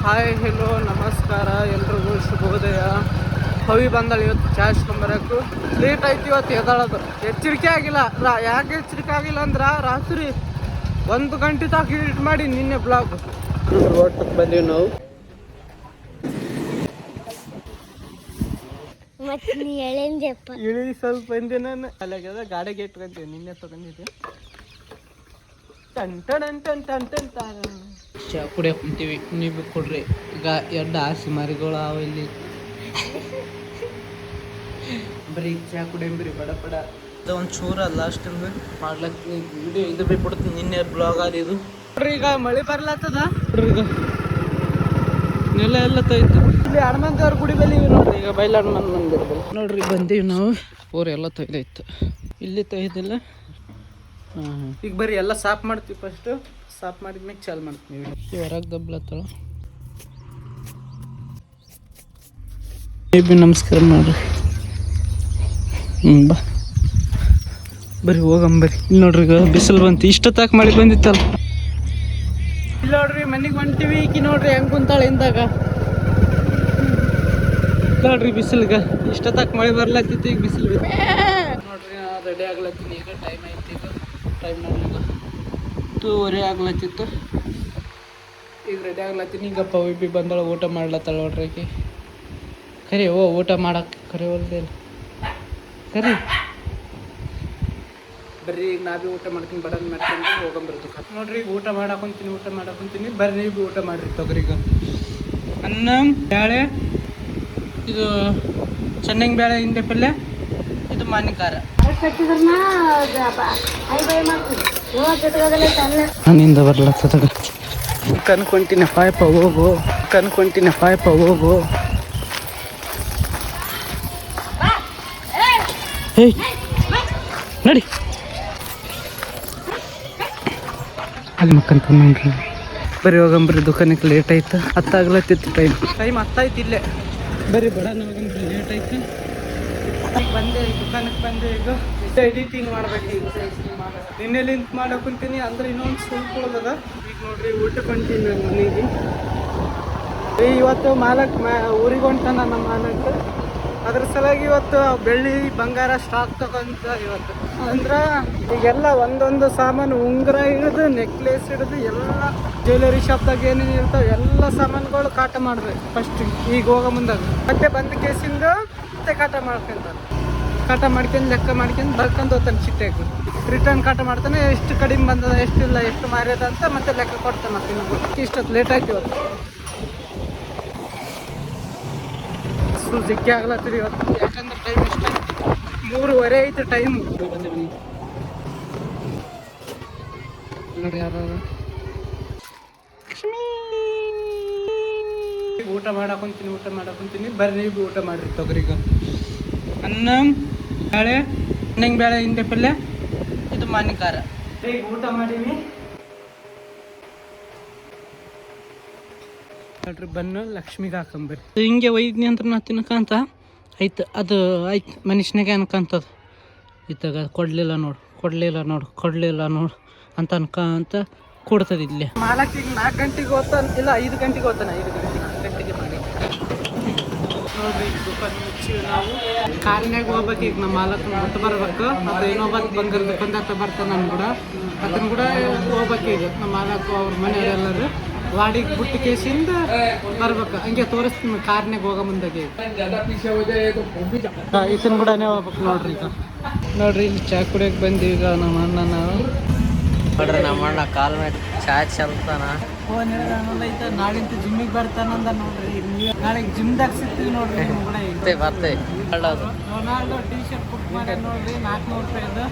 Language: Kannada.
ಹಾಯ್ ಹೆಲೋ ನಮಸ್ಕಾರ ಎಲ್ರಿಗೂ ಶುಭೋದಯ. ಹವಿ ಬಂದಳು ಇವತ್ತು ಚಾ ಇಸ್ಕೊಂಬರಕ್ಕೆ. ಲೇಟ್ ಆಯ್ತು ಇವತ್ತು ಎದಾಳೋದು. ಎಚ್ಚರಿಕೆ ಆಗಿಲ್ಲ. ಯಾಕೆ ಎಚ್ಚರಿಕೆ ಆಗಿಲ್ಲ ಅಂದ್ರೆ ರಾತ್ರಿ 1 ಗಂಟೆ ತನಕ ಎಡಿಟ್ ಮಾಡಿ ನಿನ್ನೆ ಬ್ಲಾಗ್ ಒಟ್ಟಕ್ಕೆ ಬಂದೀವಿ ನಾವು. ಇಳಿ ಸ್ವಲ್ಪ ಬಂದೆ ನಾನು ಅಲ್ಲಾಗ್ಯದ ಗಾಡಿಗೆ ಇಟ್ಕೊಂತೀವಿ. ನಿನ್ನೆ ತಗೊಂಡಿದ್ದೆ. ಚಾ ಕುಡಿಯಕ್ಕೆ ಕುಂತೀವಿ. ನೀವು ಕೊಡ್ರಿ. ಈಗ 2 ಆಸಿ ಮರಿಗಳು ಅವ ಇಲ್ಲಿ. ಬರೀ ಚಾ ಕುಡಿಯಂಬ್ರಿ ಬಡ ಬಡ. ಒಂದು ಚೂರ ಲಾಸ್ಟ್ ಮಾಡ್ಲತ್ತೀನಿ ವಿಡಿಯೋ ಇದು ಬಿಟ್ಬಿಡ್ತೀನಿ. ನಿನ್ನೆ ಬ್ಲಾಗ್ ಅದು ಇದು ನೋಡ್ರಿ. ಈಗ ಮಳೆ ಬರ್ಲತ್ತದ ನೋಡ್ರಿ. ಈಗ ನೆಲ ಎಲ್ಲ ತೊಯ್ತು. ಇಲ್ಲಿ ಹನುಮಂತವ್ರ ಗುಡಿ ಬಲ್ಲಿ ನೋಡ್ರಿ. ಈಗ ಬೈಲ ಹನುಮಂತ ಮಂದಿರ ಬಲ್ಲಿ ನೋಡ್ರಿ ಬಂದೀವಿ ನಾವು. ಊರು ಎಲ್ಲ ತೊಯ್ದಾಯ್ತು. ಇಲ್ಲಿ ತೊಯ್ದಿಲ್ಲ. ಈಗ ಬರೀ ಎಲ್ಲ ಸಾಫ್ ಮಾಡ್ತೀವಿ. ಫಸ್ಟು ಸಾಫ್ ಮಾಡಿದ್ಮೇಲೆ ಚಾಲು ಮಾಡ್ತೀವಿ. ಹೊರಗೆ ದಬ್ಲತ್ತಳ. ನಮಸ್ಕಾರ ಮಾಡ್ರಿ. ಬಾ ಬರ್ರಿ ಹೋಗಂಬರಿ. ಇಲ್ಲಿ ನೋಡ್ರಿ ಈಗ ಬಿಸಿಲು ಬಂತು. ಇಷ್ಟೊತ್ತಾಕ ಮಳೆ ಬಂದಿತ್ತಲ್ಲ. ಇಲ್ಲಿ ನೋಡ್ರಿ ಮನೆಗೆ ಹೊಂಟಿವಿ. ಈಕಿ ನೋಡ್ರಿ ಹೆಂಗೆ ಕುಂತಾಳೆ ಹಿಂದಾಗ ನೋಡ್ರಿ. ಬಿಸಿಲ್ಗ ಇಷ್ಟೊತ್ತಾಕ ಮಳೆ ಬರ್ಲತ್ತಿತ್ತು. ಈಗ ಬಿಸಿಲು ನೋಡ್ರಿ. ರೆಡಿ ಆಗ್ಲತ್ತೀನಿ. ಈಗ ಟೈಮ್ ಐತಿ. ಈಗ ಟೈಮ್ ನೋಡ್ರಿ 2:30 ಆಗ್ಲತ್ತಿತ್ತು. ಈಗ ರೆಡಿ ಆಗ್ಲತ್ತೀನಿ. ಈಗ ಪವಿ ಬಂದಳ ಊಟ ಮಾಡ್ಲತ್ತಾಳ ನೋಡ್ರಿ. ಆಕಿ ಕರಿ ಊಟ ಮಾಡಕ್ಕೆ ಕರಿ ಹೊಲ್ದೇನು ಕರಿ ಬರ್ರಿ. ಈಗ ನಾ ಊಟ ಮಾಡ್ತೀನಿ. ಬಡನ್ ಮಾಡ್ತೀನಿ ಹೋಗಂಬರ್ದು ನೋಡ್ರಿ. ಊಟ ಮಾಡಾಕೊಂತೀನಿ. ಬರ್ರಿ ನೀವು ಊಟ ಮಾಡ್ರಿ ತಗೋರಿ. ಈಗ ಅನ್ನ ಬೇಳೆ, ಇದು ಚೆನ್ನಂಗಿ ಬೇಳೆ, ಹಿಂಡೆ ಪಲ್ಯ, ಇದು ಮಾನಿಕಾರ. ನಾನಿಂದ ಬರ್ಲತ್ತದ. ಕನ್ಕೊಂಟಿನ ಪಾಯಪ ಹೋಗು. ಏಯ್ ನಡಿ ಅಲ್ಲಿ ಮಕ್ಕಂತ ನೋಡ್ರಿ. ಬರೀ ಹೋಗಂಬ್ರಿ. ದುಕಾನಕ್ಕೆ ಲೇಟ್ ಆಯ್ತು. 10 ಆಗ್ಲತ್ತಿತ್ತು. ಟೈಮ್ 10 ಆಯ್ತು. ಇಲ್ಲೇ ಬರೀ ಬಡ ಹೋಗಂಬ್ರಿ. ಲೇಟ್ ಆಯ್ತು. ಬಂದೆ ದುಕಾನಕ್ಕೆ ಬಂದೆ. ಈಗ ಎಡಿಟಿಂಗ್ ಮಾಡ್ಬೇಕು. ಈಗ ನಿನ್ನೆ ಲಿಂಕ್ ಮಾಡಕೊಂತೀನಿ ಅಂದ್ರೆ ಇನ್ನೊಂದು ಸ್ವಲ್ಪ ಉಳ್ದದ. ಈಗ ನೋಡ್ರಿ ಊಟಕ್ಕೆ ಹೊಂಟೀನಿ ನಾನು ಮನೆಗೆ. ಇವತ್ತು ಊರಿಗೆ ಹೊಂಟಾನ ನಮ್ಮ ಮಾಲಕ್. ಅದ್ರ ಸಲುವಾಗಿ ಇವತ್ತು ಬೆಳ್ಳಿ ಬಂಗಾರ ಸ್ಟಾಕ್ ತಗೊಂತ ಇವತ್ತು. ಅಂದ್ರೆ ಈಗೆಲ್ಲ ಒಂದೊಂದು ಸಾಮಾನು ಉಂಗುರ ಹಿಡಿದು ನೆಕ್ಲೆಸ್ ಹಿಡಿದು ಎಲ್ಲ ಜ್ಯುವೆಲರಿ ಶಾಪ್ದಾಗ ಏನೇನು ಇರ್ತಾವೆ ಎಲ್ಲ ಸಾಮಾನುಗಳು ಕಾಟ ಮಾಡ್ಬೇಕು ಫಸ್ಟ್. ಈಗ ಹೋಗೋ ಮುಂದಾಗ ಮತ್ತೆ ಬಂದ ಕೇಸಿಂದ ಮತ್ತೆ ಕಾಟ ಮಾಡ್ಕೊಂಡು ಲೆಕ್ಕ ಮಾಡ್ಕೊಂಡು ಬರ್ಕೊಂಡು ಹೋಗ್ತಾನೆ ಚಿಟ್ಟೆಗೆ. ರಿಟರ್ನ್ ಕಾಟ ಮಾಡ್ತಾನೆ. ಎಷ್ಟು ಕಡಿಮೆ ಬಂದದ, ಎಷ್ಟಿಲ್ಲ, ಎಷ್ಟು ಮಾರ್ಯದ ಅಂತ ಮತ್ತೆ ಲೆಕ್ಕ ಕೊಡ್ತಾನೆ. ಇಷ್ಟೊತ್ತು ಲೇಟ್ ಆಯ್ತು ಇವತ್ತು. ಫುಲ್ ಜಗ್ಗಿ ಆಗ್ಲತ್ತೀರಿ ಇವತ್ತು. ಯಾಕಂದ್ರೆ ಟೈಮ್ ಎಷ್ಟು 3:30 ಐತೆ ಟೈಮ್. ನೋಡಿ ಯಾರು ಊಟ ಮಾಡಾಕೊಂತೀನಿ. ಬರ್ರಿ ನೀವು ಊಟ ಮಾಡ್ರಿ ತಗೋರಿ. ಈಗ ಅನ್ನ ಬೇಳೆ, ಚೆನ್ನಂಗಿ ಬೇಳೆ, ಹಿಂಡೆ ಪಲ್ಯ, ಇದು ಮಾನಿಕಾರ. ಈಗ ಊಟ ಮಾಡೀವಿ ನೋಡ್ರಿ. ಬನ್ನು ಲಕ್ಷ್ಮಿಗೆ ಹಾಕೊಂಬರಿ. ಹಿಂಗೆ ಒಯ್ದ್ನಿ ಅಂತ ನಾ ತಿನ್ಕಂತ ಆಯ್ತು. ಅದು ಆಯ್ತು ಮನುಷ್ಯನಿಗೆ ಅನ್ಕಂತದ. ಇತ್ತಾಗ ಕೊಡಲಿಲ್ಲ ನೋಡು ಅಂತ ಅನ್ಕಂತ ಕೊಡ್ತದೆ. ಇಲ್ಲಿ ಮಾಲಕ್ ಈಗ 4 ಗಂಟೆಗೆ ಹೋಗ್ತಾನೆ. ಇಲ್ಲ 5 ಗಂಟೆಗೆ ಹೋಗ್ತಾನೆ. 4 ಗಂಟೆಗೆ ಮಾಡಿ ನೋಡ್ರಿ. ದುಕಾನ್ ಮುಚ್ಚಿವಿ ನಾವು. ಕಾರ್ನಾಗ ಹೋಗ್ಬೇಕು. ಈಗ ನಮ್ಮ ಮಾಲಕ್ ಬಿಟ್ಟು ಬರ್ಬೇಕು. ಅದು ಇನ್ನೊಬ್ಬತ್ತು ಬಂಗಾರ ದುಕಾನ್ದಾತ ಬರ್ತಾನೆ. ನಾನು ಕೂಡ ಅದನ್ನ ಕೂಡ ಹೋಗ್ಬೇಕು. ಈಗ ನಮ್ಮ ಮಾಲಕ್ ಅವ್ರ ಮನೆಯವರೆಲ್ಲರೂ ವಾಡಿಗೆ ಬಿಟ್ಟು ಕೇಸಿಂದ ಬರ್ಬೇಕು. ಹಂಗೆ ತೋರಿಸ್ತೀನಿ ಕಾರ್ನಾಗ ಹೋಗೋ ಮುಂದಾಗೆ. ಇದನ್ನ ಕೂಡನೇ ಹೋಗ್ಬೇಕು ನೋಡ್ರಿ. ಈಗ ನೋಡ್ರಿ ಇಲ್ಲಿ ಚಾ ಕುಡಿಯಕ್ಕೆ ಬಂದೀವಿ. ಈಗ ನಮ್ಮ ಅಣ್ಣ ನಾವು ನೋಡ್ರಿ. ನಮ್ಮ ಅಣ್ಣ ಕಾಲ್ ಮೇಲೆ ಚಾ ಚಲ್ತಾನ. ಫೋನ್ ಹೇಳಿದ ನಾಳಿಂದ ಜಿಮ್ಮಿಗೆ ಬರ್ತಾನಂದ ನೋಡ್ರಿ. ನಾಳೆಗೆ ಜಿಮ್ದಾಗ ಸಿಗ್ತೀವಿ ನೋಡ್ರಿ. ನಿಮ್ಮ ಕೂಡ ಬರ್ತೇವೆ ರೊನಾಲ್ಡೋ ಟೀ ಶರ್ಟ್ ಬುಕ್ ಮಾಡಿ ನೋಡ್ರಿ. 400 ರೂಪಾಯಿದು.